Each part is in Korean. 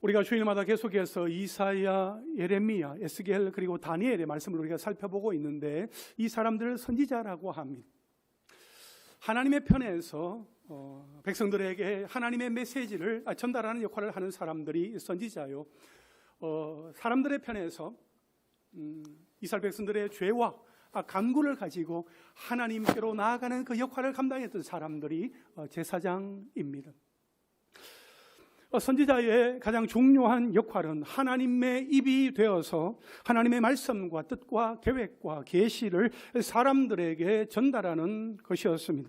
우리가 주일마다 계속해서 이사야, 예레미야, 에스겔 그리고 다니엘의 말씀을 우리가 살펴보고 있는데 이 사람들을 선지자라고 합니다. 하나님의 편에서 백성들에게 하나님의 메시지를 전달하는 역할을 하는 사람들이 선지자요. 사람들의 편에서 이스라엘 백성들의 죄와 간구를 가지고 하나님께로 나아가는 그 역할을 감당했던 사람들이 제사장입니다. 선지자의 가장 중요한 역할은 하나님의 입이 되어서 하나님의 말씀과 뜻과 계획과 계시를 사람들에게 전달하는 것이었습니다.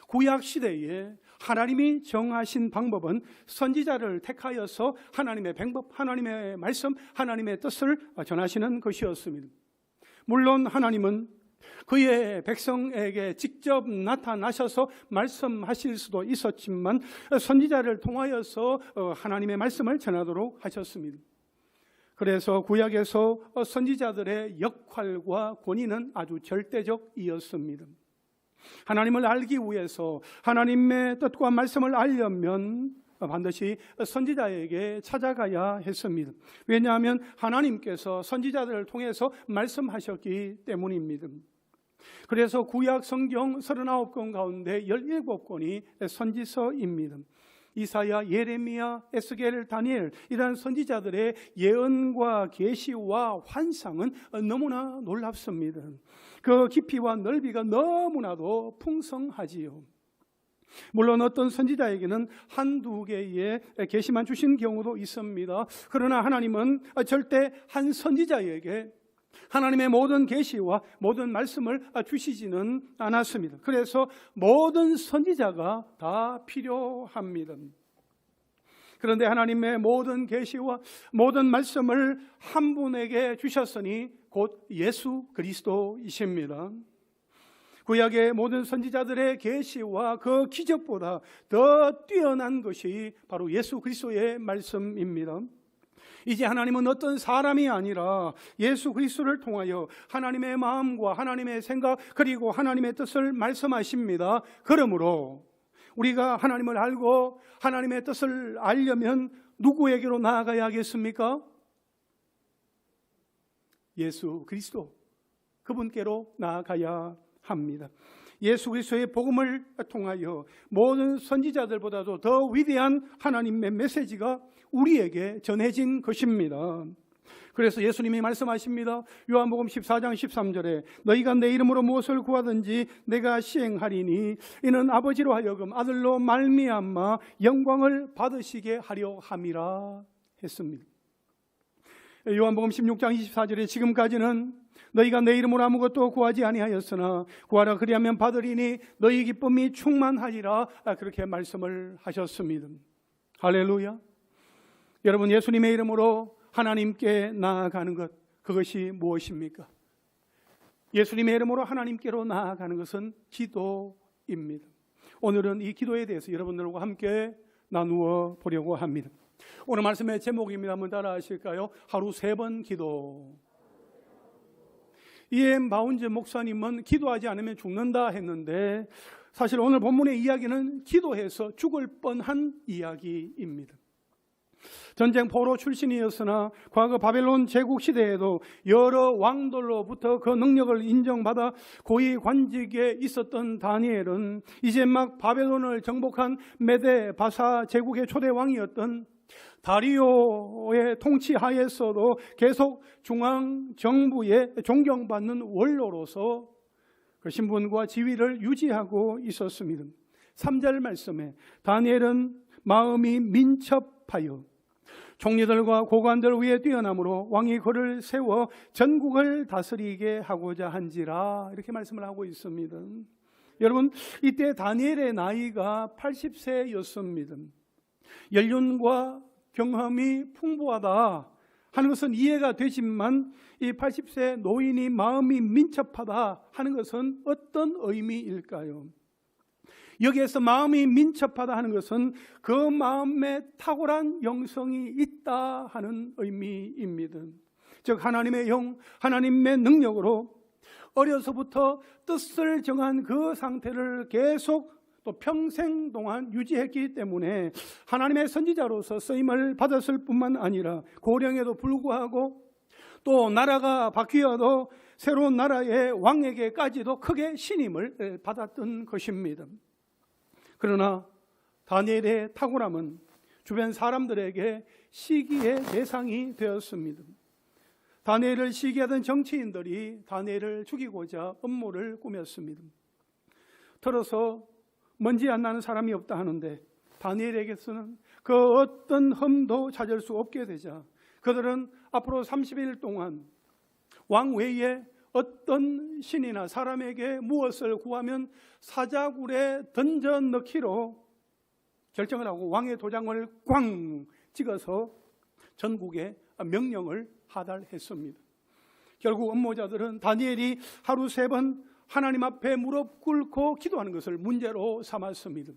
구약 시대에 하나님이 정하신 방법은 선지자를 택하여서 하나님의 방법, 하나님의 말씀, 하나님의 뜻을 전하시는 것이었습니다. 물론 하나님은 그의 백성에게 직접 나타나셔서 말씀하실 수도 있었지만 선지자를 통하여서 하나님의 말씀을 전하도록 하셨습니다. 그래서 구약에서 선지자들의 역할과 권위는 아주 절대적이었습니다. 하나님을 알기 위해서 하나님의 뜻과 말씀을 알려면 반드시 선지자에게 찾아가야 했습니다. 왜냐하면 하나님께서 선지자들을 통해서 말씀하셨기 때문입니다. 그래서 구약 성경 39권 가운데 17권이 선지서입니다. 이사야, 예레미야, 에스겔, 다니엘 이러한 선지자들의 예언과 계시와 환상은 너무나 놀랍습니다. 그 깊이와 넓이가 너무나도 풍성하지요. 물론 어떤 선지자에게는 한두 개의 계시만 주신 경우도 있습니다. 그러나 하나님은 절대 한 선지자에게 하나님의 모든 계시와 모든 말씀을 주시지는 않았습니다. 그래서 모든 선지자가 다 필요합니다. 그런데 하나님의 모든 계시와 모든 말씀을 한 분에게 주셨으니 곧 예수 그리스도이십니다. 구약의 모든 선지자들의 계시와 그 기적보다 더 뛰어난 것이 바로 예수 그리스도의 말씀입니다. 이제 하나님은 어떤 사람이 아니라 예수 그리스도를 통하여 하나님의 마음과 하나님의 생각 그리고 하나님의 뜻을 말씀하십니다. 그러므로 우리가 하나님을 알고 하나님의 뜻을 알려면 누구에게로 나아가야 하겠습니까? 예수 그리스도, 그분께로 나아가야 합니다. 예수 그리스도의 복음을 통하여 모든 선지자들보다도 더 위대한 하나님의 메시지가 우리에게 전해진 것입니다. 그래서 예수님이 말씀하십니다. 요한복음 14장 13절에 너희가 내 이름으로 무엇을 구하든지 내가 시행하리니 이는 아버지로 하여금 아들로 말미암아 영광을 받으시게 하려 함이라 했습니다. 요한복음 16장 24절에 지금까지는 너희가 내 이름으로 아무것도 구하지 아니하였으나 구하라 그리하면 받으리니 너희 기쁨이 충만하리라 그렇게 말씀을 하셨습니다. 할렐루야. 여러분, 예수님의 이름으로 하나님께 나아가는 것, 그것이 무엇입니까? 예수님의 이름으로 하나님께로 나아가는 것은 기도입니다. 오늘은 이 기도에 대해서 여러분들과 함께 나누어 보려고 합니다. 오늘 말씀의 제목입니다. 한번 따라 하실까요? 하루 3번 기도. 이엠 바운즈 목사님은 기도하지 않으면 죽는다 했는데 사실 오늘 본문의 이야기는 기도해서 죽을 뻔한 이야기입니다. 전쟁 포로 출신이었으나 과거 바벨론 제국 시대에도 여러 왕들로부터 그 능력을 인정받아 고위 관직에 있었던 다니엘은 이제 막 바벨론을 정복한 메데 바사 제국의 초대 왕이었던 다리오의 통치하에서도 계속 중앙 정부에 존경받는 원로로서 그 신분과 지위를 유지하고 있었습니다. 3절 말씀에 다니엘은 마음이 민첩하여 총리들과 고관들 위에 뛰어남으로 왕이 그를 세워 전국을 다스리게 하고자 한지라 이렇게 말씀을 하고 있습니다. 여러분, 이때 다니엘의 나이가 80세였습니다. 연륜과 경험이 풍부하다 하는 것은 이해가 되지만 이 80세 노인이 마음이 민첩하다 하는 것은 어떤 의미일까요? 여기에서 마음이 민첩하다 하는 것은 그 마음에 탁월한 영성이 있다 하는 의미입니다. 즉 하나님의 영, 하나님의 능력으로 어려서부터 뜻을 정한 그 상태를 계속 또 평생 동안 유지했기 때문에 하나님의 선지자로서 쓰임을 받았을 뿐만 아니라 고령에도 불구하고 또 나라가 바뀌어도 새로운 나라의 왕에게까지도 크게 신임을 받았던 것입니다. 그러나 다니엘의 탁월함은 주변 사람들에게 시기의 대상이 되었습니다. 다니엘을 시기하던 정치인들이 다니엘을 죽이고자 음모를 꾸몄습니다. 들어서 먼지 안 나는 사람이 없다 하는데 다니엘에게서는 그 어떤 흠도 찾을 수 없게 되자 그들은 앞으로 30일 동안 왕 외에 어떤 신이나 사람에게 무엇을 구하면 사자굴에 던져 넣기로 결정을 하고 왕의 도장을 꽝 찍어서 전국에 명령을 하달했습니다. 결국 음모자들은 다니엘이 하루 3번 하나님 앞에 무릎 꿇고 기도하는 것을 문제로 삼았습니다.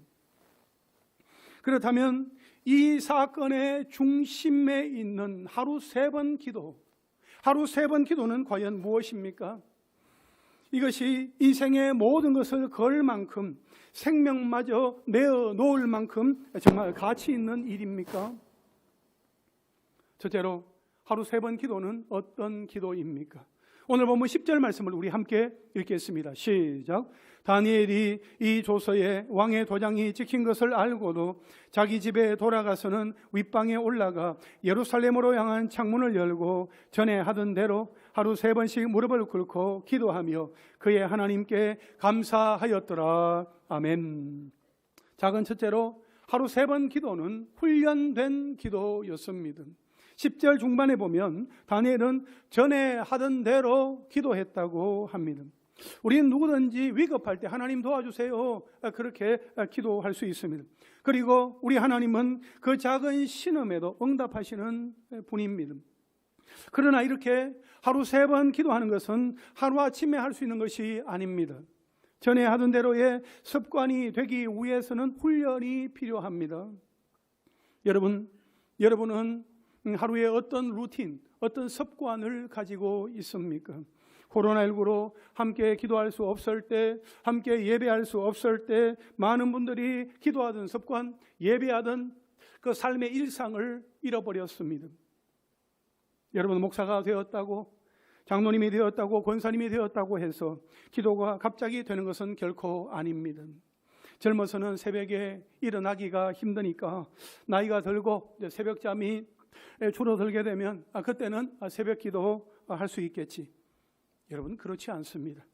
그렇다면 이 사건의 중심에 있는 하루 3번 기도, 하루 3번 기도는 과연 무엇입니까? 이것이 인생의 모든 것을 걸 만큼, 생명마저 내어 놓을 만큼 정말 가치 있는 일입니까? 첫째로 하루 3번 기도는 어떤 기도입니까? 오늘 본문 10절 말씀을 우리 함께 읽겠습니다. 시작. 다니엘이 이 조서에 왕의 도장이 찍힌 것을 알고도 자기 집에 돌아가서는 윗방에 올라가 예루살렘으로 향한 창문을 열고 전에 하던 대로 하루 3번씩 무릎을 꿇고 기도하며 그의 하나님께 감사하였더라. 아멘. 작은 첫째로 하루 3번 기도는 훈련된 기도였습니다. 10절 중반에 보면 다니엘은 전에 하던 대로 기도했다고 합니다. 우리는 누구든지 위급할 때 하나님 도와주세요 그렇게 기도할 수 있습니다. 그리고 우리 하나님은 그 작은 신음에도 응답하시는 분입니다. 그러나 이렇게 하루 3번 기도하는 것은 하루아침에 할 수 있는 것이 아닙니다. 전에 하던 대로의 습관이 되기 위해서는 훈련이 필요합니다. 여러분은 하루에 어떤 루틴, 어떤 습관을 가지고 있습니까? 코로나19로 함께 기도할 수 없을 때, 함께 예배할 수 없을 때 많은 분들이 기도하던 습관, 예배하던 그 삶의 일상을 잃어버렸습니다. 여러분 목사가 되었다고, 장로님이 되었다고, 권사님이 되었다고 해서 기도가 갑자기 되는 것은 결코 아닙니다. 젊어서는 새벽에 일어나기가 힘드니까 나이가 들고 새벽잠이 줄어들게 되면 그때는 새벽 기도 할 수 있겠지. 여러분 그렇지 않습니다.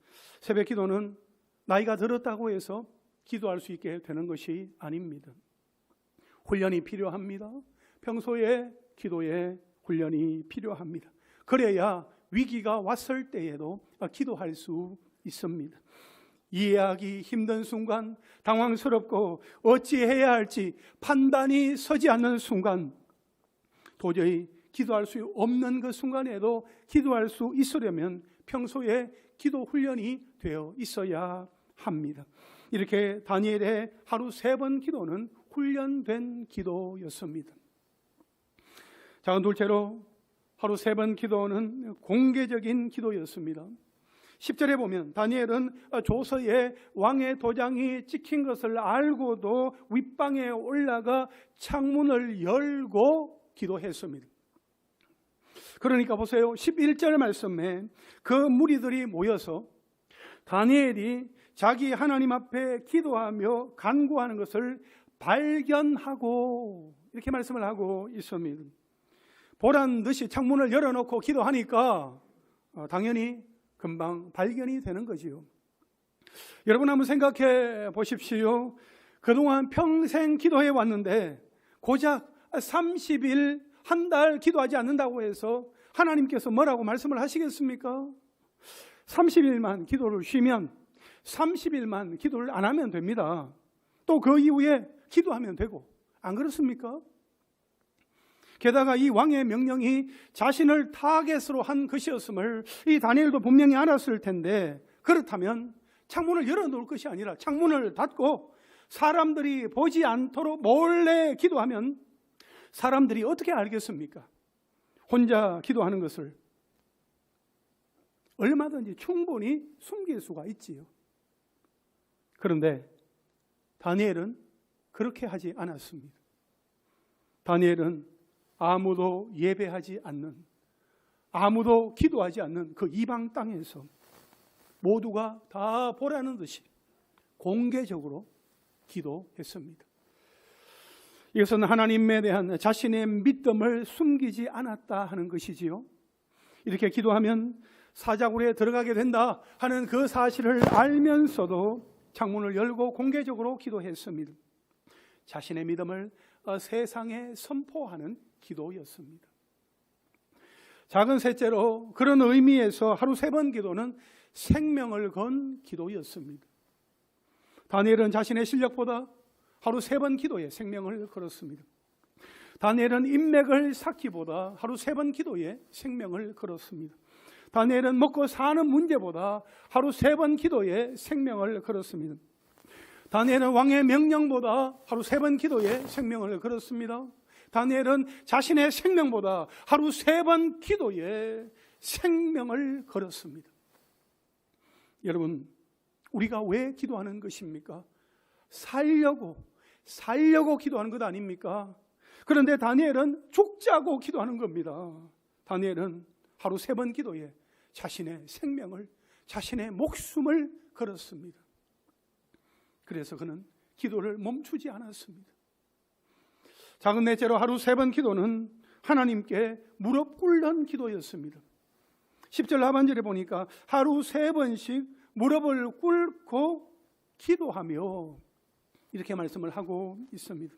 새벽 기도는 나이가 들었다고 해서 기도할 수 있게 되는 것이 아닙니다. 훈련이 필요합니다. 평소에 기도에 훈련이 필요합니다. 그래야 위기가 왔을 때에도 기도할 수 있습니다. 이해하기 힘든 순간, 당황스럽고 어찌해야 할지 판단이 서지 않는 순간, 도저히 기도할 수 없는 그 순간에도 기도할 수 있으려면 평소에 기도 훈련이 되어 있어야 합니다. 이렇게 다니엘의 하루 3번 기도는 훈련된 기도였습니다. 자, 둘째로 하루 3번 기도는 공개적인 기도였습니다. 10절에 보면 다니엘은 조서에 왕의 도장이 찍힌 것을 알고도 윗방에 올라가 창문을 열고 기도했습니다. 그러니까 보세요. 11절 말씀에 그 무리들이 모여서 다니엘이 자기 하나님 앞에 기도하며 간구하는 것을 발견하고 이렇게 말씀을 하고 있습니다. 보란 듯이 창문을 열어놓고 기도하니까 당연히 금방 발견이 되는 거지요. 여러분 한번 생각해 보십시오. 그동안 평생 기도해 왔는데 고작 30일 한 달 기도하지 않는다고 해서 하나님께서 뭐라고 말씀을 하시겠습니까? 30일만 기도를 쉬면 30일만 기도를 안 하면 됩니다. 또 그 이후에 기도하면 되고, 안 그렇습니까? 게다가 이 왕의 명령이 자신을 타겟으로 한 것이었음을 이 다니엘도 분명히 알았을 텐데, 그렇다면 창문을 열어놓을 것이 아니라 창문을 닫고 사람들이 보지 않도록 몰래 기도하면 사람들이 어떻게 알겠습니까? 혼자 기도하는 것을 얼마든지 충분히 숨길 수가 있지요. 그런데 다니엘은 그렇게 하지 않았습니다. 다니엘은 아무도 예배하지 않는, 아무도 기도하지 않는 그 이방 땅에서 모두가 다 보라는 듯이 공개적으로 기도했습니다. 이것은 하나님에 대한 자신의 믿음을 숨기지 않았다 하는 것이지요. 이렇게 기도하면 사자굴에 들어가게 된다 하는 그 사실을 알면서도 창문을 열고 공개적으로 기도했습니다. 자신의 믿음을 세상에 선포하는 기도였습니다. 작은 셋째로 그런 의미에서 하루 3번 기도는 생명을 건 기도였습니다. 다니엘은 자신의 실력보다 하루 3번 기도에 생명을 걸었습니다. 다니엘은 인맥을 쌓기보다 하루 3번 기도에 생명을 걸었습니다. 다니엘은 먹고 사는 문제보다 하루 3번 기도에 생명을 걸었습니다. 다니엘은 왕의 명령보다 하루 3번 기도에 생명을 걸었습니다. 다니엘은 자신의 생명보다 하루 3번 기도에 생명을 걸었습니다. 여러분, 우리가 왜 기도하는 것입니까? 살려고 기도하는 것 아닙니까? 그런데 다니엘은 죽자고 기도하는 겁니다. 다니엘은 하루 3번 기도에 자신의 생명을, 자신의 목숨을 걸었습니다. 그래서 그는 기도를 멈추지 않았습니다. 작은 넷째로 하루 3번 기도는 하나님께 무릎 꿇는 기도였습니다. 10절 하반절에 보니까 하루 3번씩 무릎을 꿇고 기도하며 이렇게 말씀을 하고 있습니다.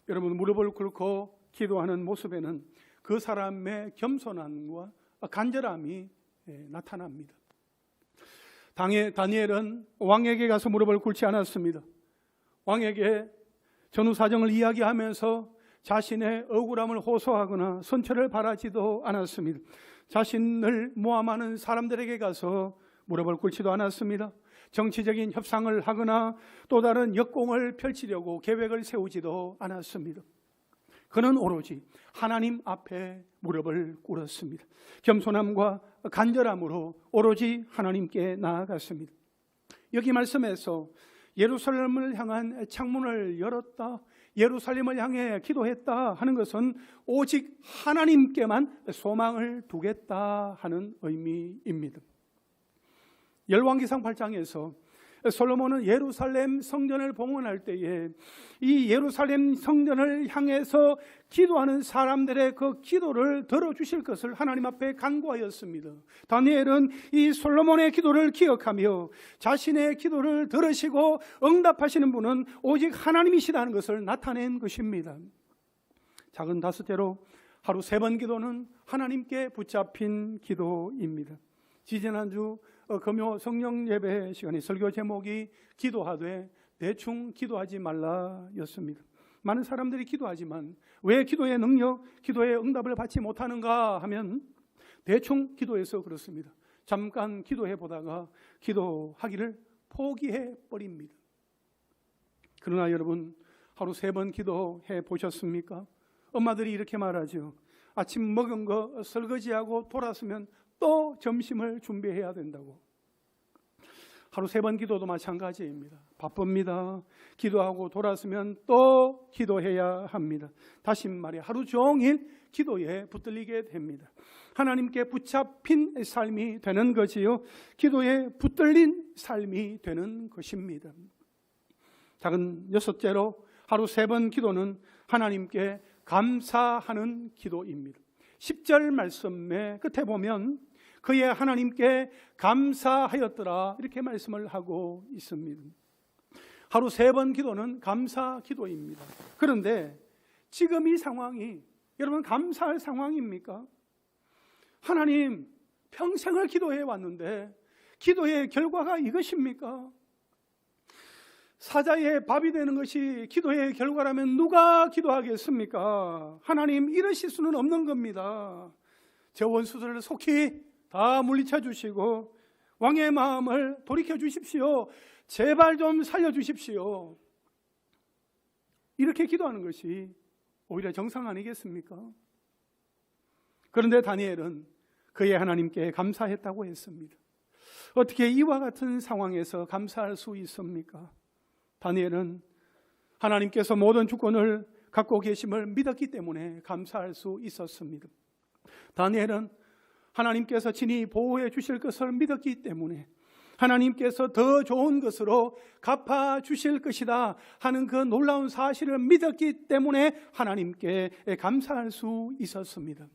여러분, 무릎을 꿇고 기도하는 모습에는 그 사람의 겸손함과 간절함이 나타납니다. 다니엘은 왕에게 가서 무릎을 꿇지 않았습니다. 왕에게 전후 사정을 이야기하면서 자신의 억울함을 호소하거나 선처를 바라지도 않았습니다. 자신을 모함하는 사람들에게 가서 무릎을 꿇지도 않았습니다. 정치적인 협상을 하거나 또 다른 역공을 펼치려고 계획을 세우지도 않았습니다. 그는 오로지 하나님 앞에 무릎을 꿇었습니다. 겸손함과 간절함으로 오로지 하나님께 나아갔습니다. 여기 말씀에서 예루살렘을 향한 창문을 열었다, 예루살렘을 향해 기도했다 하는 것은 오직 하나님께만 소망을 두겠다 하는 의미입니다. 열왕기상 8장에서 솔로몬은 예루살렘 성전을 봉헌할 때에 이 예루살렘 성전을 향해서 기도하는 사람들의 그 기도를 들어주실 것을 하나님 앞에 간구하였습니다. 다니엘은 이 솔로몬의 기도를 기억하며 자신의 기도를 들으시고 응답하시는 분은 오직 하나님이시라는 것을 나타낸 것입니다. 작은 5제로 하루 3번 기도는 하나님께 붙잡힌 기도입니다. 지지난주 금요 성령 예배 시간에 설교 제목이 기도하되 대충 기도하지 말라였습니다. 많은 사람들이 기도하지만 왜 기도의 능력, 기도의 응답을 받지 못하는가 하면 대충 기도해서 그렇습니다. 잠깐 기도해 보다가 기도하기를 포기해 버립니다. 그러나 여러분, 하루 3번 기도해 보셨습니까? 엄마들이 이렇게 말하죠. 아침 먹은 거 설거지하고 돌아서면 또 점심을 준비해야 된다고. 하루 3번 기도도 마찬가지입니다. 바쁩니다. 기도하고 돌아서면 또 기도해야 합니다. 다시 말해 하루 종일 기도에 붙들리게 됩니다. 하나님께 붙잡힌 삶이 되는 거지요. 기도에 붙들린 삶이 되는 것입니다. 작은 6제로 하루 3번 기도는 하나님께 감사하는 기도입니다. 10절 말씀의 끝에 보면 그의 하나님께 감사하였더라 이렇게 말씀을 하고 있습니다. 하루 3번 기도는 감사 기도입니다. 그런데 지금 이 상황이 여러분 감사할 상황입니까? 하나님, 평생을 기도해 왔는데 기도의 결과가 이것입니까? 사자의 밥이 되는 것이 기도의 결과라면 누가 기도하겠습니까? 하나님, 이러실 수는 없는 겁니다. 저 원수들을 속히 다 물리쳐 주시고 왕의 마음을 돌이켜 주십시오. 제발 좀 살려 주십시오. 이렇게 기도하는 것이 오히려 정상 아니겠습니까? 그런데 다니엘은 그의 하나님께 감사했다고 했습니다. 어떻게 이와 같은 상황에서 감사할 수 있습니까? 다니엘은 하나님께서 모든 주권을 갖고 계심을 믿었기 때문에 감사할 수 있었습니다. 다니엘은 하나님께서 친히 보호해 주실 것을 믿었기 때문에 하나님께서 더 좋은 것으로 갚아 주실 것이다 하는 그 놀라운 사실을 믿었기 때문에 하나님께 감사할 수 있었습니다.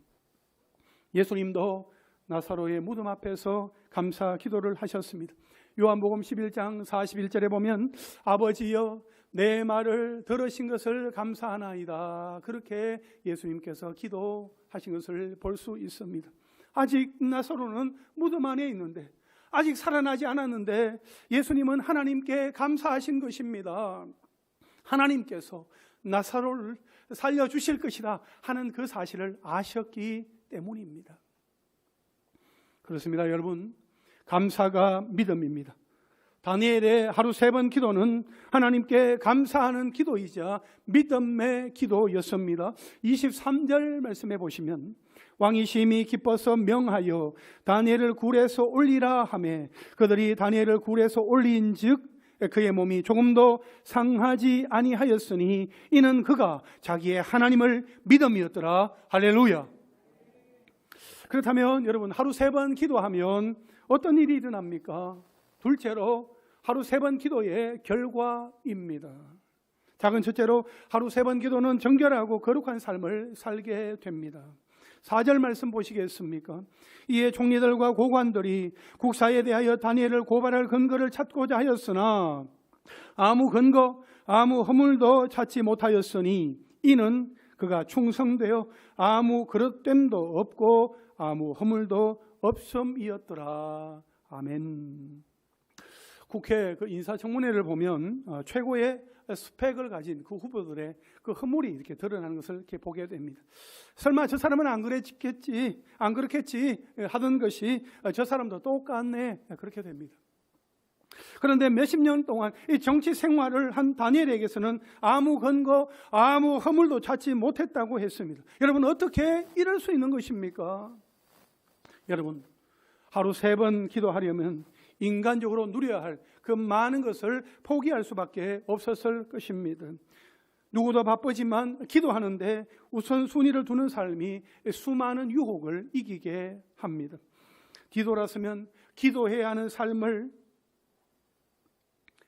예수님도 나사로의 무덤 앞에서 감사 기도를 하셨습니다. 요한복음 11장 41절에 보면 아버지여 내 말을 들으신 것을 감사하나이다, 그렇게 예수님께서 기도하신 것을 볼 수 있습니다. 아직 나사로는 무덤 안에 있는데, 아직 살아나지 않았는데 예수님은 하나님께 감사하신 것입니다. 하나님께서 나사로를 살려주실 것이다 하는 그 사실을 아셨기 때문입니다. 그렇습니다. 여러분, 감사가 믿음입니다. 다니엘의 하루 3번 기도는 하나님께 감사하는 기도이자 믿음의 기도였습니다. 23절 말씀해 보시면 왕이 심히 기뻐서 명하여 다니엘을 굴에서 올리라 하매 그들이 다니엘을 굴에서 올린즉 그의 몸이 조금도 상하지 아니하였으니 이는 그가 자기의 하나님을 믿음이었더라. 할렐루야. 그렇다면 여러분, 하루 3번 기도하면 어떤 일이 일어납니까? 둘째로 하루 3번 기도의 결과입니다. 작은 첫째로 하루 3번 기도는 정결하고 거룩한 삶을 살게 됩니다. 4절 말씀 보시겠습니까? 이에 총리들과 고관들이 국사에 대하여 다니엘을 고발할 근거를 찾고자 하였으나 아무 근거, 아무 허물도 찾지 못하였으니 이는 그가 충성되어 아무 그릇됨도 없고 아무 허물도 없음이었더라. 아멘. 국회 그 인사청문회를 보면 최고의 스펙을 가진 그 후보들의 그 허물이 이렇게 드러나는 것을 이렇게 보게 됩니다. 설마 저 사람은 안 그랬겠지, 안 그렇겠지 하던 것이 저 사람도 똑같네, 그렇게 됩니다. 그런데 몇십 년 동안 이 정치 생활을 한 다니엘에게서는 아무 근거, 아무 허물도 찾지 못했다고 했습니다. 여러분, 어떻게 이럴 수 있는 것입니까? 여러분, 하루 3번 기도하려면 인간적으로 누려야 할 그 많은 것을 포기할 수밖에 없었을 것입니다. 누구도 바쁘지만 기도하는데 우선순위를 두는 삶이 수많은 유혹을 이기게 합니다. 뒤돌아서면 기도해야 하는 삶을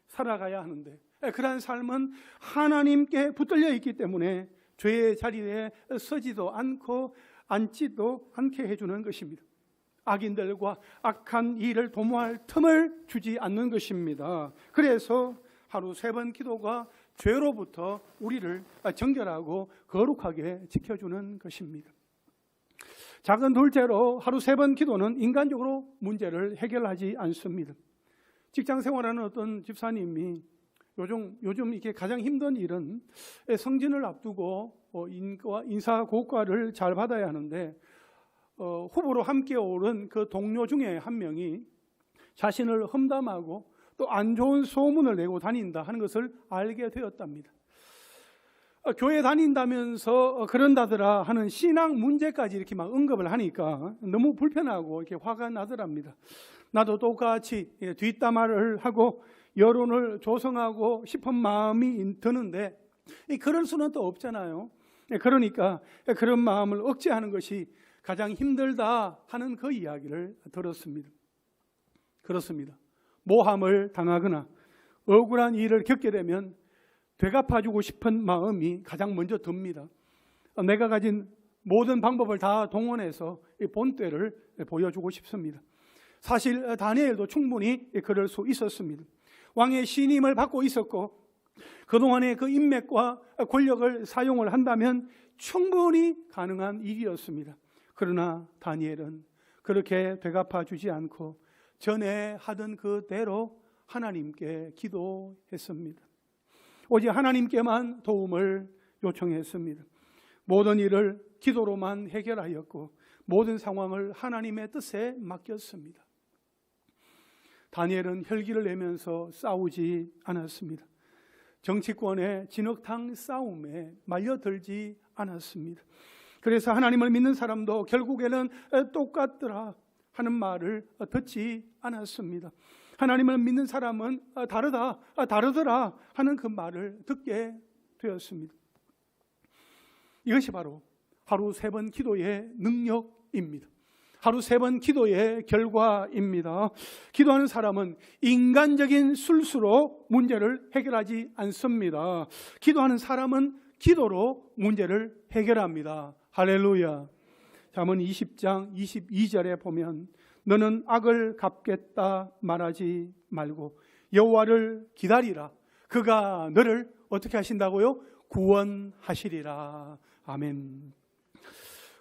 살아가야 하는데 그러한 삶은 하나님께 붙들려 있기 때문에 죄의 자리에 서지도 않고 앉지도 않게 해주는 것입니다. 악인들과 악한 일을 도모할 틈을 주지 않는 것입니다. 그래서 하루 3번 기도가 죄로부터 우리를 정결하고 거룩하게 지켜주는 것입니다. 작은 둘째로 하루 3번 기도는 인간적으로 문제를 해결하지 않습니다. 직장 생활하는 어떤 집사님이 요즘 이게 가장 힘든 일은 성진을 앞두고 인사 고과를 잘 받아야 하는데 후보로 함께 오른 그 동료 중에 한 명이 자신을 험담하고 또 안 좋은 소문을 내고 다닌다 하는 것을 알게 되었답니다. 교회 다닌다면서 그런다더라 하는 신앙 문제까지 이렇게 막 언급을 하니까 너무 불편하고 이렇게 화가 나더랍니다. 나도 똑같이 뒷담화를 하고 여론을 조성하고 싶은 마음이 드는데 그럴 수는 또 없잖아요. 그러니까 그런 마음을 억제하는 것이 가장 힘들다 하는 그 이야기를 들었습니다. 그렇습니다. 모함을 당하거나 억울한 일을 겪게 되면 되갚아주고 싶은 마음이 가장 먼저 듭니다. 내가 가진 모든 방법을 다 동원해서 이 본때를 보여주고 싶습니다. 사실 다니엘도 충분히 그럴 수 있었습니다. 왕의 신임을 받고 있었고 그동안의 그 인맥과 권력을 사용을 한다면 충분히 가능한 일이었습니다. 그러나 다니엘은 그렇게 되갚아주지 않고 전에 하던 그대로 하나님께 기도했습니다. 오직 하나님께만 도움을 요청했습니다. 모든 일을 기도로만 해결하였고 모든 상황을 하나님의 뜻에 맡겼습니다. 다니엘은 혈기를 내면서 싸우지 않았습니다. 정치권의 진흙탕 싸움에 말려들지 않았습니다. 그래서 하나님을 믿는 사람도 결국에는 똑같더라 하는 말을 듣지 않았습니다. 하나님을 믿는 사람은 다르더라 하는 그 말을 듣게 되었습니다. 이것이 바로 하루 3번 기도의 능력입니다. 하루 3번 기도의 결과입니다. 기도하는 사람은 인간적인 술수로 문제를 해결하지 않습니다. 기도하는 사람은 기도로 문제를 해결합니다. 할렐루야. 잠언 20장 22절에 보면 너는 악을 갚겠다 말하지 말고 여호와를 기다리라. 그가 너를 어떻게 하신다고요? 구원하시리라. 아멘.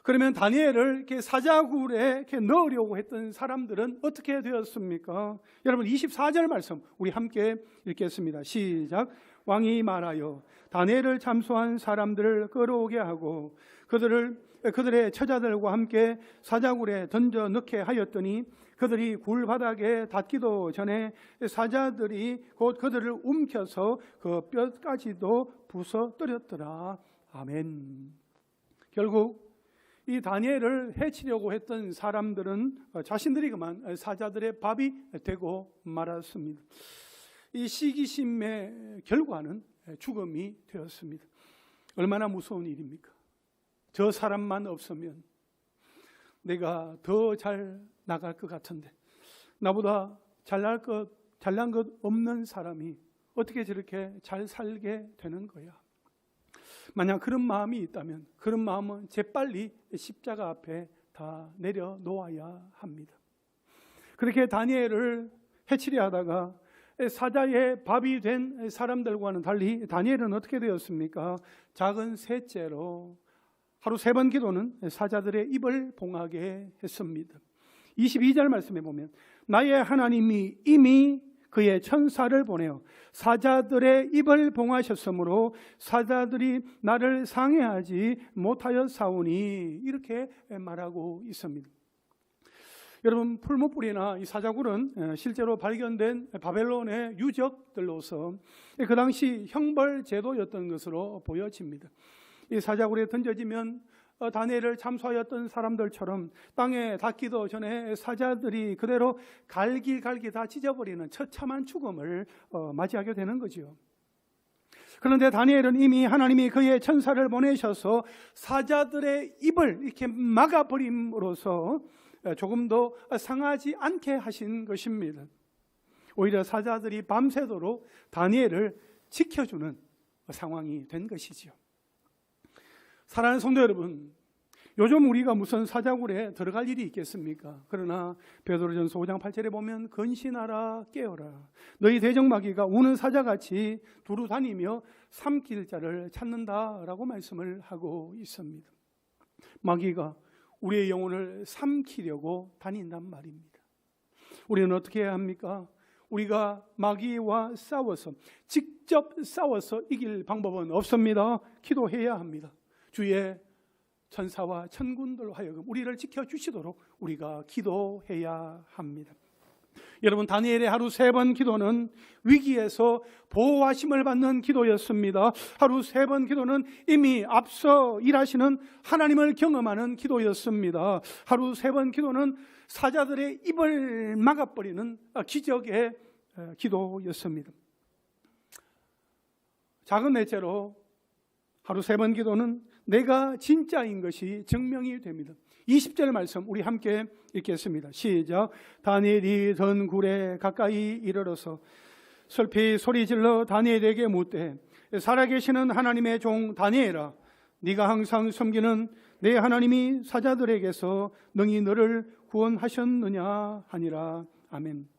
그러면 다니엘을 이렇게 사자굴에 이렇게 넣으려고 했던 사람들은 어떻게 되었습니까? 여러분 24절 말씀 우리 함께 읽겠습니다. 시작. 왕이 말하여 다니엘을 참소한 사람들을 끌어오게 하고 그들의 처자들과 함께 사자굴에 던져 넣게 하였더니 그들이 굴 바닥에 닿기도 전에 사자들이 곧 그들을 움켜서 그 뼈까지도 부숴뜨렸더라. 아멘. 결국 이 다니엘을 해치려고 했던 사람들은 자신들이 그만 사자들의 밥이 되고 말았습니다. 이 시기심의 결과는 죽음이 되었습니다. 얼마나 무서운 일입니까? 저 사람만 없으면 내가 더 잘 나갈 것 같은데 나보다 잘난 것 없는 사람이 어떻게 저렇게 잘 살게 되는 거야? 만약 그런 마음이 있다면 그런 마음은 재빨리 십자가 앞에 다 내려놓아야 합니다. 그렇게 다니엘을 해치려 하다가 사자의 밥이 된 사람들과는 달리 다니엘은 어떻게 되었습니까? 작은 셋째로 하루 3번 기도는 사자들의 입을 봉하게 했습니다. 22절 말씀에 보면 나의 하나님이 이미 그의 천사를 보내어 사자들의 입을 봉하셨으므로 사자들이 나를 상해하지 못하였사오니 이렇게 말하고 있습니다. 여러분 풀무불이나 이 사자굴은 실제로 발견된 바벨론의 유적들로서 그 당시 형벌 제도였던 것으로 보여집니다. 이 사자굴에 던져지면 다니엘을 참소하였던 사람들처럼 땅에 닿기도 전에 사자들이 그대로 갈기갈기 다 찢어버리는 처참한 죽음을 맞이하게 되는 거죠. 그런데 다니엘은 이미 하나님이 그의 천사를 보내셔서 사자들의 입을 이렇게 막아버림으로써 조금 더 상하지 않게 하신 것입니다. 오히려 사자들이 밤새도록 다니엘을 지켜주는 상황이 된 것이지요. 사랑하는 성도 여러분, 요즘 우리가 무슨 사자굴에 들어갈 일이 있겠습니까? 그러나 베드로전서 5장 8절에 보면 근신하라 깨어라 너희 대적마귀가 우는 사자같이 두루 다니며 삼킬 자를 찾는다라고 말씀을 하고 있습니다. 마귀가 우리의 영혼을 삼키려고 다닌단 말입니다. 우리는 어떻게 해야 합니까? 우리가 마귀와 직접 싸워서 이길 방법은 없습니다. 기도해야 합니다. 주의 천사와 천군들로 하여금 우리를 지켜주시도록 우리가 기도해야 합니다. 여러분 다니엘의 하루 3번 기도는 위기에서 보호하심을 받는 기도였습니다. 하루 3번 기도는 이미 앞서 일하시는 하나님을 경험하는 기도였습니다. 하루 3번 기도는 사자들의 입을 막아버리는 기적의 기도였습니다. 작은 넷째로 하루 3번 기도는 내가 진짜인 것이 증명이 됩니다. 20절 말씀 우리 함께 읽겠습니다. 시작. 다니엘이 던 굴에 가까이 이르러서 슬피 소리질러 다니엘에게 묻되 살아계시는 하나님의 종 다니엘아 네가 항상 섬기는 내 하나님이 사자들에게서 능히 너를 구원하셨느냐 하니라. 아멘.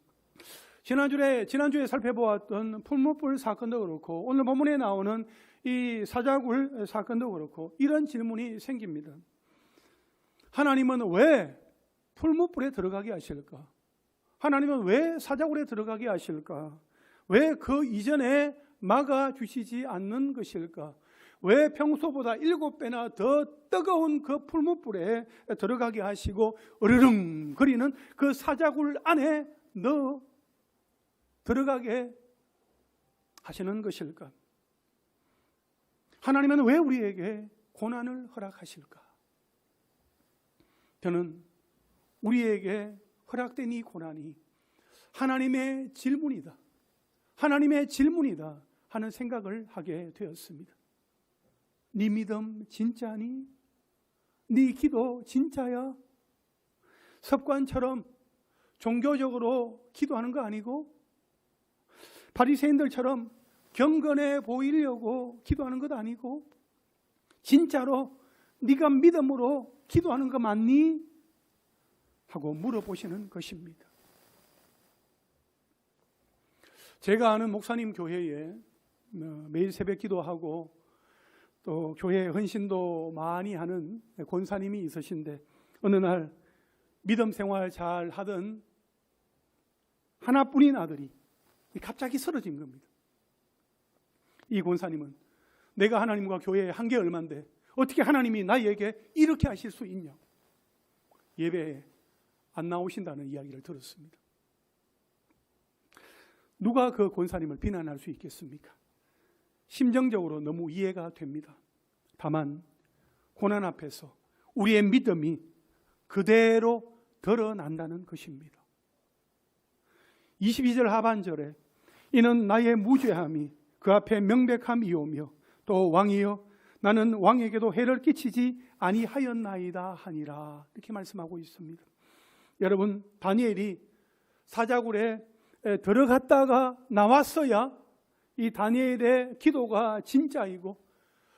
지난주에 살펴보았던 풀무불 사건도 그렇고 오늘 본문에 나오는 이 사자굴 사건도 그렇고 이런 질문이 생깁니다. 하나님은 왜 풀무불에 들어가게 하실까? 하나님은 왜 사자굴에 들어가게 하실까? 왜 그 이전에 막아주시지 않는 것일까? 왜 평소보다 7배나 더 뜨거운 그 풀무불에 들어가게 하시고 으르릉 거리는 그 사자굴 안에 들어가게 하시는 것일까? 하나님은 왜 우리에게 고난을 허락하실까? 저는 우리에게 허락된 이 고난이 하나님의 질문이다. 하나님의 질문이다 하는 생각을 하게 되었습니다. 네 믿음 진짜니? 네 기도 진짜야? 습관처럼 종교적으로 기도하는 거 아니고 바리새인들처럼 경건해 보이려고 기도하는 것 아니고 진짜로 네가 믿음으로 기도하는 거 맞니? 하고 물어보시는 것입니다. 제가 아는 목사님 교회에 매일 새벽 기도하고 또 교회 헌신도 많이 하는 권사님이 있으신데 어느 날 믿음 생활 잘 하던 하나뿐인 아들이 갑자기 쓰러진 겁니다. 이 권사님은 내가 하나님과 교회에 한 게 얼만데 어떻게 하나님이 나에게 이렇게 하실 수 있냐? 예배에 안 나오신다는 이야기를 들었습니다. 누가 그 권사님을 비난할 수 있겠습니까? 심정적으로 너무 이해가 됩니다. 다만 고난 앞에서 우리의 믿음이 그대로 드러난다는 것입니다. 22절 하반절에 이는 나의 무죄함이 그 앞에 명백함이오며 또 왕이여 나는 왕에게도 해를 끼치지 아니하였나이다 하니라 이렇게 말씀하고 있습니다. 여러분 다니엘이 사자굴에 들어갔다가 나왔어야 이 다니엘의 기도가 진짜이고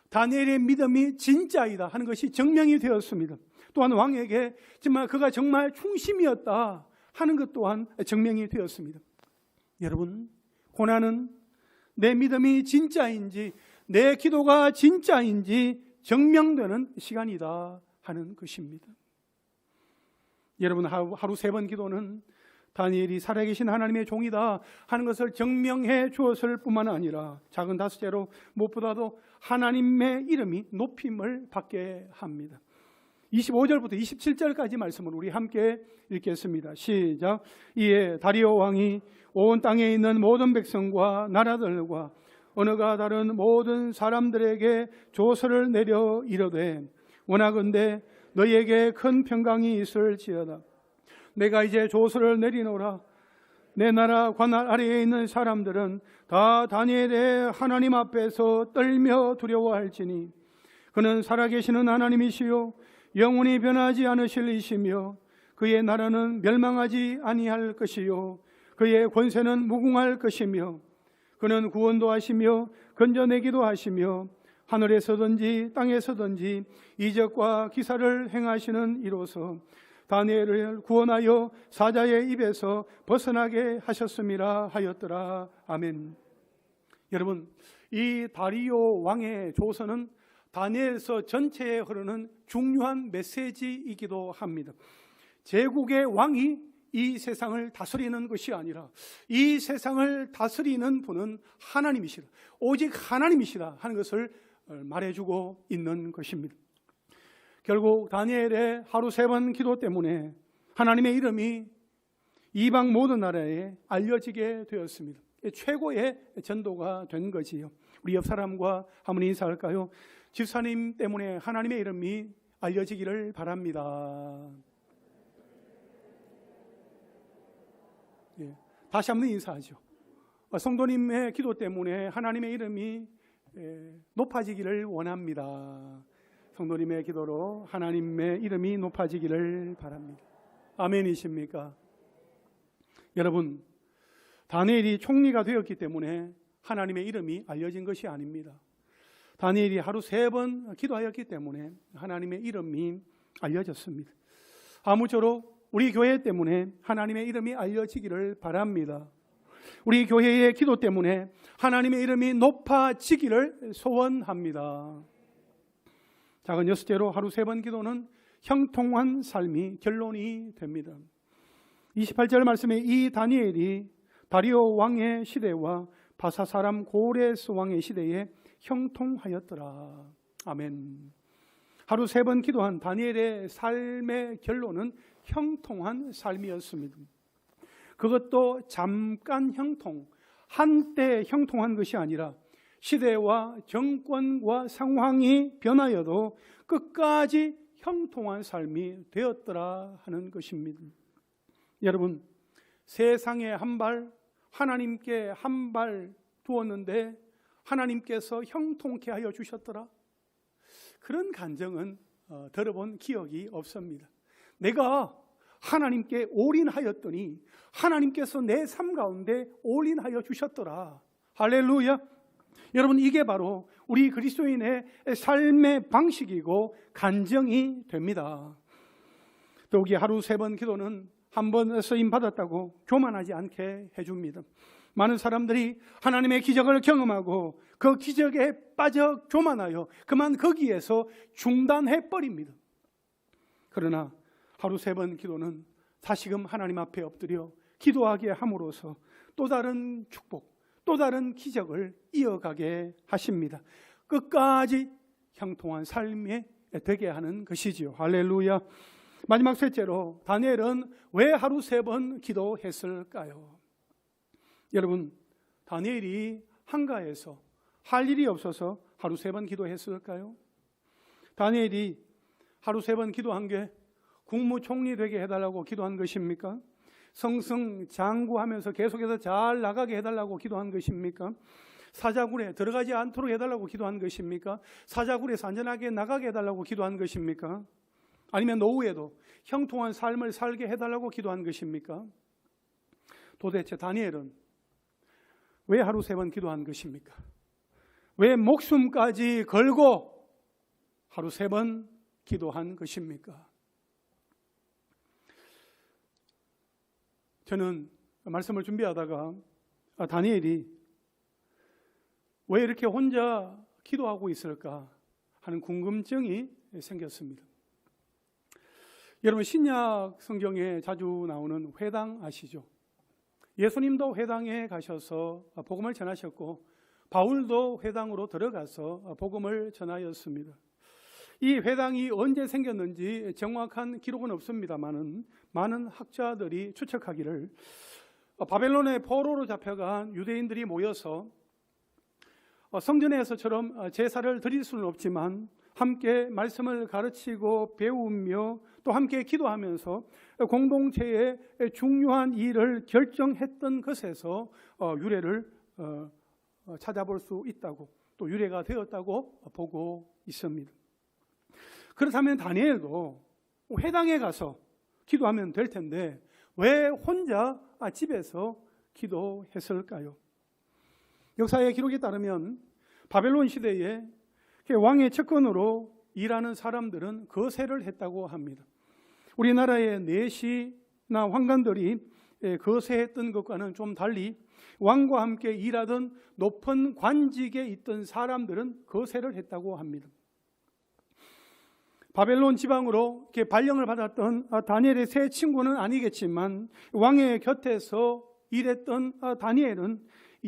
다니엘의 믿음이 진짜이다 하는 것이 증명이 되었습니다. 또한 왕에게 정말 그가 정말 충심이었다 하는 것 또한 증명이 되었습니다. 여러분 고난은 내 믿음이 진짜인지 내 기도가 진짜인지 증명되는 시간이다 하는 것입니다. 여러분 하루 3번 기도는 다니엘이 살아계신 하나님의 종이다 하는 것을 증명해 주었을 뿐만 아니라 작은 5제로 무엇보다도 하나님의 이름이 높임을 받게 합니다. 25절부터 27절까지 말씀을 우리 함께 읽겠습니다. 시작. 이에 다리오 왕이 온 땅에 있는 모든 백성과 나라들과 언어가 다른 모든 사람들에게 조서를 내려 이르되 원하건대 너희에게 큰 평강이 있을지어다. 내가 이제 조서를 내리노라. 내 나라 관할 아래에 있는 사람들은 다 다니엘의 하나님 앞에서 떨며 두려워할지니 그는 살아계시는 하나님이시요 영원히 변하지 않으실 이시며 그의 나라는 멸망하지 아니할 것이요 그의 권세는 무궁할 것이며 그는 구원도 하시며 건져내기도 하시며 하늘에서든지 땅에서든지 이적과 기사를 행하시는 이로서 다니엘을 구원하여 사자의 입에서 벗어나게 하셨음이라 하였더라. 아멘. 여러분 이 다리오 왕의 조서는 다니엘서 전체에 흐르는 중요한 메시지이기도 합니다. 제국의 왕이 이 세상을 다스리는 것이 아니라 이 세상을 다스리는 분은 하나님이시다. 오직 하나님이시다 하는 것을 말해주고 있는 것입니다. 결국 다니엘의 하루 3번 기도 때문에 하나님의 이름이 이방 모든 나라에 알려지게 되었습니다. 최고의 전도가 된 거지요. 우리 옆 사람과 한번 인사할까요? 집사님 때문에 하나님의 이름이 알려지기를 바랍니다. 예, 다시 한번 인사하죠. 성도님의 기도 때문에 하나님의 이름이 높아지기를 원합니다. 성도님의 기도로 하나님의 이름이 높아지기를 바랍니다. 아멘이십니까? 여러분, 다니엘이 총리가 되었기 때문에 하나님의 이름이 알려진 것이 아닙니다. 다니엘이 하루 3번 기도하였기 때문에 하나님의 이름이 알려졌습니다. 아무쪼록 우리 교회 때문에 하나님의 이름이 알려지기를 바랍니다. 우리 교회의 기도 때문에 하나님의 이름이 높아지기를 소원합니다. 작은 6제로 하루 3번 기도는 형통한 삶이 결론이 됩니다. 28절 말씀에 이 다니엘이 다리오 왕의 시대와 바사 사람 고레스 왕의 시대에 형통하였더라. 아멘. 하루 3번 기도한 다니엘의 삶의 결론은 형통한 삶이었습니다. 그것도 잠깐 형통, 한때 형통한 것이 아니라 시대와 정권과 상황이 변하여도 끝까지 형통한 삶이 되었더라 하는 것입니다. 여러분, 세상에 한 발, 하나님께 한 발 두었는데 하나님께서 형통케 하여 주셨더라. 그런 간증은 들어본 기억이 없습니다. 내가 하나님께 올인하였더니 하나님께서 내 삶 가운데 올인하여 주셨더라. 할렐루야. 여러분, 이게 바로 우리 그리스도인의 삶의 방식이고 간증이 됩니다. 더욱이 하루 3번 기도는 한 번 쓰임 받았다고 교만하지 않게 해줍니다. 많은 사람들이 하나님의 기적을 경험하고 그 기적에 빠져 교만하여 그만 거기에서 중단해 버립니다. 그러나 하루 3번 기도는 다시금 하나님 앞에 엎드려 기도하게 함으로써 또 다른 축복, 또 다른 기적을 이어가게 하십니다. 끝까지 형통한 삶에 되게 하는 것이지요. 할렐루야. 마지막 셋째로, 다니엘은 왜 하루 3번 기도했을까요? 여러분, 다니엘이 한가해서 할 일이 없어서 하루 3번 기도했을까요? 다니엘이 하루 3번 기도한 게 국무총리 되게 해달라고 기도한 것입니까? 승승장구하면서 계속해서 잘 나가게 해달라고 기도한 것입니까? 사자굴에 들어가지 않도록 해달라고 기도한 것입니까? 사자굴에서 안전하게 나가게 해달라고 기도한 것입니까? 아니면 노후에도 형통한 삶을 살게 해달라고 기도한 것입니까? 도대체 다니엘은 왜 하루 3번 기도한 것입니까? 왜 목숨까지 걸고 하루 3번 기도한 것입니까? 저는 말씀을 준비하다가 다니엘이 왜 이렇게 혼자 기도하고 있을까 하는 궁금증이 생겼습니다. 여러분, 신약 성경에 자주 나오는 회당 아시죠? 예수님도 회당에 가셔서 복음을 전하셨고 바울도 회당으로 들어가서 복음을 전하였습니다. 이 회당이 언제 생겼는지 정확한 기록은 없습니다만 많은 학자들이 추측하기를 바벨론의 포로로 잡혀간 유대인들이 모여서 성전에서처럼 제사를 드릴 수는 없지만 함께 말씀을 가르치고 배우며 또 함께 기도하면서 공동체의 중요한 일을 결정했던 것에서 유래를 찾아볼 수 있다고, 또 유래가 되었다고 보고 있습니다. 그렇다면 다니엘도 회당에 가서 기도하면 될 텐데 왜 혼자 집에서 기도했을까요? 역사의 기록에 따르면 바벨론 시대에 왕의 측근으로 일하는 사람들은 거세를 했다고 합니다. 우리나라의 내시나 황관들이 거세했던 것과는 좀 달리 왕과 함께 일하던 높은 관직에 있던 사람들은 거세를 했다고 합니다. 바벨론 지방으로 발령을 받았던 다니엘의 세 친구는 아니겠지만 왕의 곁에서 일했던 다니엘은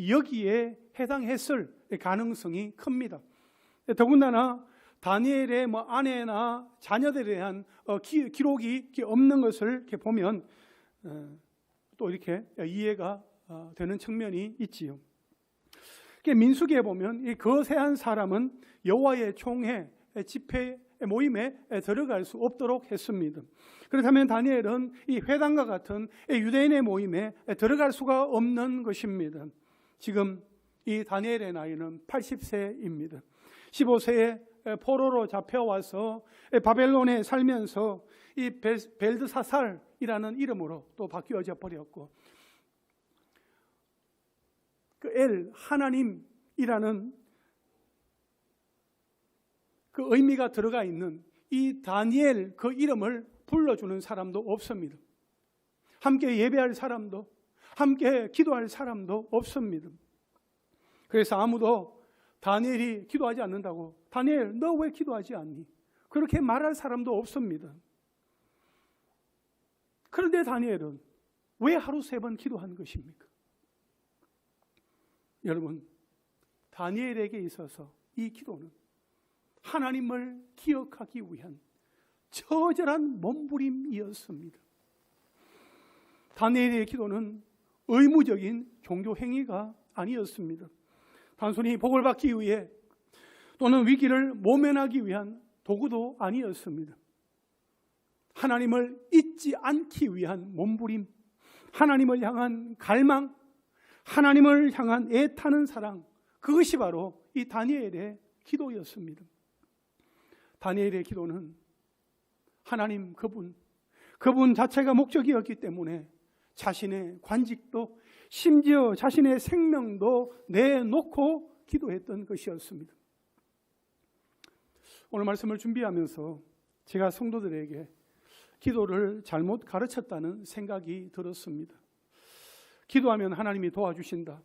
여기에 해당했을 가능성이 큽니다. 더군다나 다니엘의 아내나 자녀들에 대한 기록이 없는 것을 보면 또 이렇게 이해가 되는 측면이 있지요. 민수기에 보면 이 거세한 사람은 여호와의 총회 집회 모임에 들어갈 수 없도록 했습니다. 그렇다면 다니엘은 이 회당과 같은 유대인의 모임에 들어갈 수가 없는 것입니다. 지금 이 다니엘의 나이는 80세입니다. 15세에 포로로 잡혀와서 바벨론에 살면서 이 벨드사살이라는 이름으로 또 바뀌어져 버렸고, 그 하나님이라는 그 의미가 들어가 있는 이 다니엘 그 이름을 불러주는 사람도 없습니다. 함께 예배할 사람도, 함께 기도할 사람도 없습니다. 그래서 아무도 다니엘이 기도하지 않는다고, 다니엘 너 왜 기도하지 않니? 그렇게 말할 사람도 없습니다. 그런데 다니엘은 왜 하루 3번 기도한 것입니까? 여러분, 다니엘에게 있어서 이 기도는 하나님을 기억하기 위한 처절한 몸부림이었습니다. 다니엘의 기도는 의무적인 종교 행위가 아니었습니다. 단순히 복을 받기 위해 또는 위기를 모면하기 위한 도구도 아니었습니다. 하나님을 잊지 않기 위한 몸부림, 하나님을 향한 갈망, 하나님을 향한 애타는 사랑, 그것이 바로 이 다니엘의 기도였습니다. 다니엘의 기도는 하나님 그분 자체가 목적이었기 때문에 자신의 관직도 심지어 자신의 생명도 내놓고 기도했던 것이었습니다. 오늘 말씀을 준비하면서 제가 성도들에게 기도를 잘못 가르쳤다는 생각이 들었습니다. 기도하면 하나님이 도와주신다.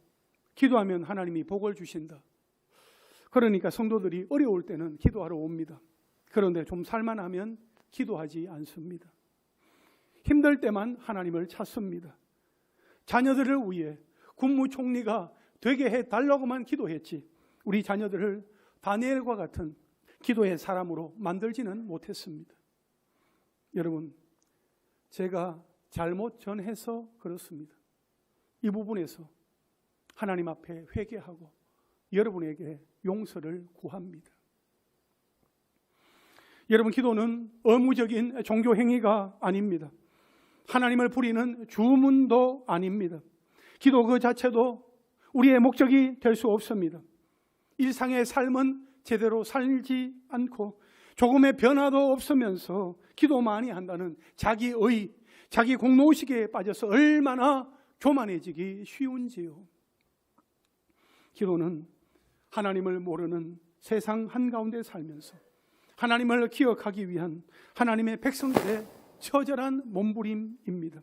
기도하면 하나님이 복을 주신다. 그러니까 성도들이 어려울 때는 기도하러 옵니다. 그런데 좀 살만하면 기도하지 않습니다. 힘들 때만 하나님을 찾습니다. 자녀들을 위해 국무총리가 되게 해달라고만 기도했지 우리 자녀들을 다니엘과 같은 기도의 사람으로 만들지는 못했습니다. 여러분, 제가 잘못 전해서 그렇습니다. 이 부분에서 하나님 앞에 회개하고 여러분에게 용서를 구합니다. 여러분, 기도는 의무적인 종교 행위가 아닙니다. 하나님을 부리는 주문도 아닙니다. 기도 그 자체도 우리의 목적이 될 수 없습니다. 일상의 삶은 제대로 살지 않고 조금의 변화도 없으면서 기도만이 한다는 자기의, 자기 공로의식에 빠져서 얼마나 교만해지기 쉬운지요. 기도는 하나님을 모르는 세상 한가운데 살면서 하나님을 기억하기 위한 하나님의 백성들의 처절한 몸부림입니다.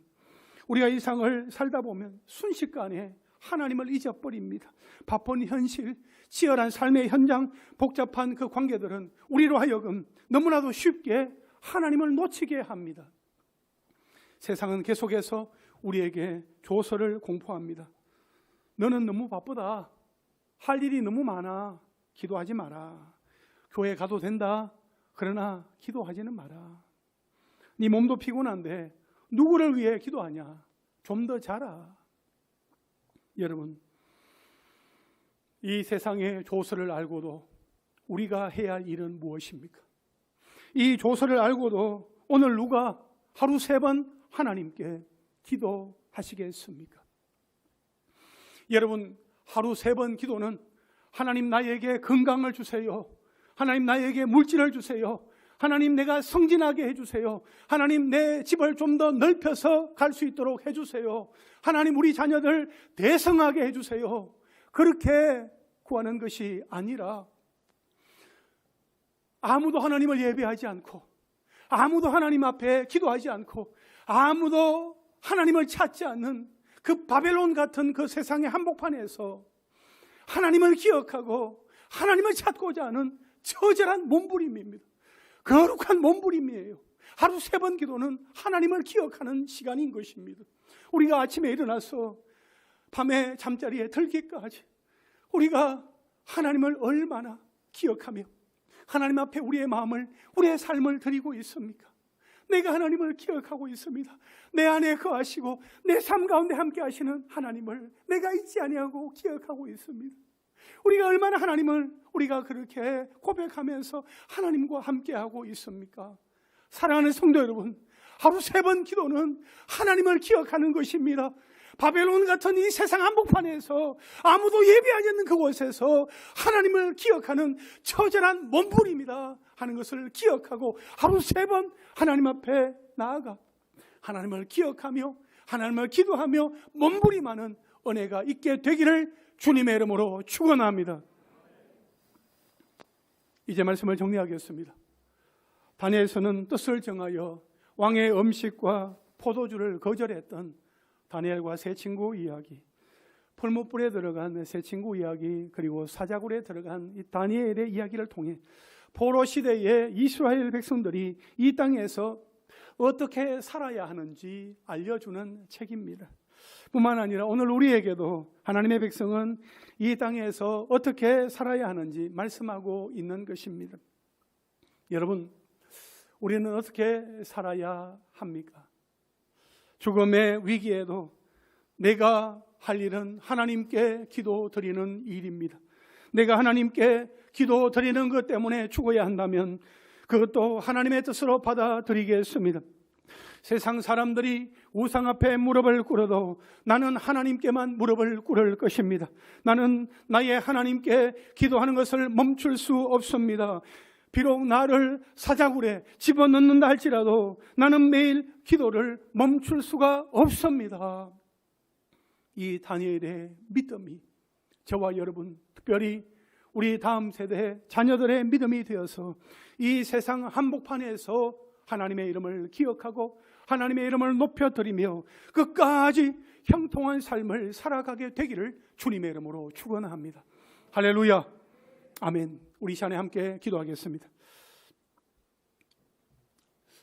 우리가 일상을 살다 보면 순식간에 하나님을 잊어버립니다. 바쁜 현실, 치열한 삶의 현장, 복잡한 그 관계들은 우리로 하여금 너무나도 쉽게 하나님을 놓치게 합니다. 세상은 계속해서 우리에게 조서를 공포합니다. 너는 너무 바쁘다. 할 일이 너무 많아. 기도하지 마라. 교회 가도 된다. 그러나 기도하지는 마라. 네 몸도 피곤한데 누구를 위해 기도하냐? 좀 더 자라. 여러분, 이 세상의 조서를 알고도 우리가 해야 할 일은 무엇입니까? 이 조서를 알고도 오늘 누가 하루 3번 하나님께 기도하시겠습니까? 여러분, 하루 3번 기도는 하나님 나에게 건강을 주세요. 하나님 나에게 물질을 주세요. 하나님 내가 성진하게 해주세요. 하나님 내 집을 좀 더 넓혀서 갈 수 있도록 해주세요. 하나님 우리 자녀들 대성하게 해주세요. 그렇게 구하는 것이 아니라 아무도 하나님을 예배하지 않고 아무도 하나님 앞에 기도하지 않고 아무도 하나님을 찾지 않는 그 바벨론 같은 그 세상의 한복판에서 하나님을 기억하고 하나님을 찾고자 하는 처절한 몸부림입니다. 거룩한 몸부림이에요. 하루 3번 기도는 하나님을 기억하는 시간인 것입니다. 우리가 아침에 일어나서 밤에 잠자리에 들기까지 우리가 하나님을 얼마나 기억하며 하나님 앞에 우리의 마음을, 우리의 삶을 드리고 있습니까? 내가 하나님을 기억하고 있습니다. 내 안에 거하시고 내 삶 가운데 함께 하시는 하나님을 내가 잊지 아니하고 기억하고 있습니다. 우리가 얼마나 하나님을 우리가 그렇게 고백하면서 하나님과 함께하고 있습니까? 사랑하는 성도 여러분, 하루 3번 기도는 하나님을 기억하는 것입니다. 바벨론 같은 이 세상 한복판에서 아무도 예배하지 않는 그곳에서 하나님을 기억하는 처절한 몸부림이다 하는 것을 기억하고 하루 3번 하나님 앞에 나아가 하나님을 기억하며 하나님을 기도하며 몸부림하는 은혜가 있게 되기를 주님의 이름으로 축원합니다. 이제 말씀을 정리하겠습니다. 다니엘서는 뜻을 정하여 왕의 음식과 포도주를 거절했던 다니엘과 세 친구 이야기, 풀무불에 들어간 세 친구 이야기, 그리고 사자굴에 들어간 이 다니엘의 이야기를 통해 포로 시대의 이스라엘 백성들이 이 땅에서 어떻게 살아야 하는지 알려주는 책입니다. 뿐만 아니라 오늘 우리에게도 하나님의 백성은 이 땅에서 어떻게 살아야 하는지 말씀하고 있는 것입니다. 여러분, 우리는 어떻게 살아야 합니까? 죽음의 위기에도 내가 할 일은 하나님께 기도 드리는 일입니다. 내가 하나님께 기도 드리는 것 때문에 죽어야 한다면 그것도 하나님의 뜻으로 받아들이겠습니다. 세상 사람들이 우상 앞에 무릎을 꿇어도 나는 하나님께만 무릎을 꿇을 것입니다. 나는 나의 하나님께 기도하는 것을 멈출 수 없습니다. 비록 나를 사자굴에 집어넣는다 할지라도 나는 매일 기도를 멈출 수가 없습니다. 이 다니엘의 믿음이 저와 여러분, 특별히 우리 다음 세대의 자녀들의 믿음이 되어서 이 세상 한복판에서 하나님의 이름을 기억하고 하나님의 이름을 높여드리며 끝까지 형통한 삶을 살아가게 되기를 주님의 이름으로 축원합니다. 할렐루야, 아멘. 우리 시간에 함께 기도하겠습니다.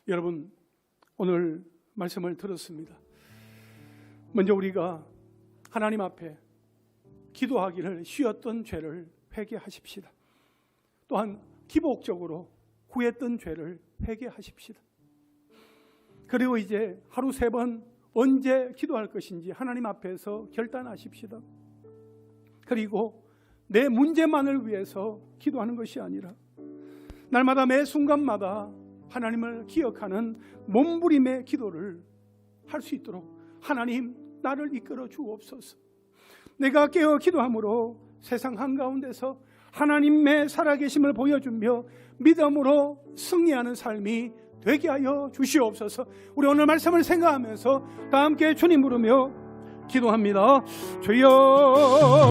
여러분, 오늘 말씀을 들었습니다. 먼저 우리가 하나님 앞에 기도하기를 쉬었던 죄를 회개하십시다. 또한 기복적으로 후했던 죄를 회개하십시다. 그리고 이제 하루 3번 언제 기도할 것인지 하나님 앞에서 결단하십시다. 그리고 내 문제만을 위해서 기도하는 것이 아니라 날마다 매 순간마다 하나님을 기억하는 몸부림의 기도를 할 수 있도록 하나님 나를 이끌어 주옵소서. 내가 깨어 기도함으로 세상 한가운데서 하나님의 살아계심을 보여주며 믿음으로 승리하는 삶이 되게 하여 주시옵소서. 우리 오늘 말씀을 생각하면서 다 함께 주님 부르며 기도합니다. 주여